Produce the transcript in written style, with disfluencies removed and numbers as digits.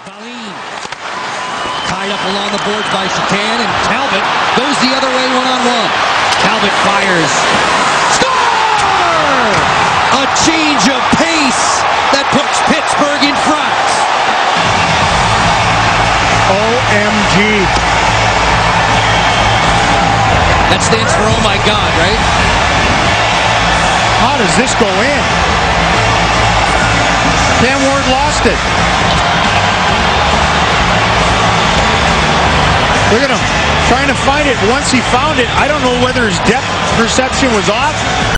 Valine. Tied up along the boards by Shatan, and Talbot goes the other way one-on-one. Talbot fires. Score! A change of pace that puts Pittsburgh in front. OMG. That stands for oh my God, right? How does this go in? Cam Ward lost it. Look at him, trying to find it. Once he found it, I don't know whether his depth perception was off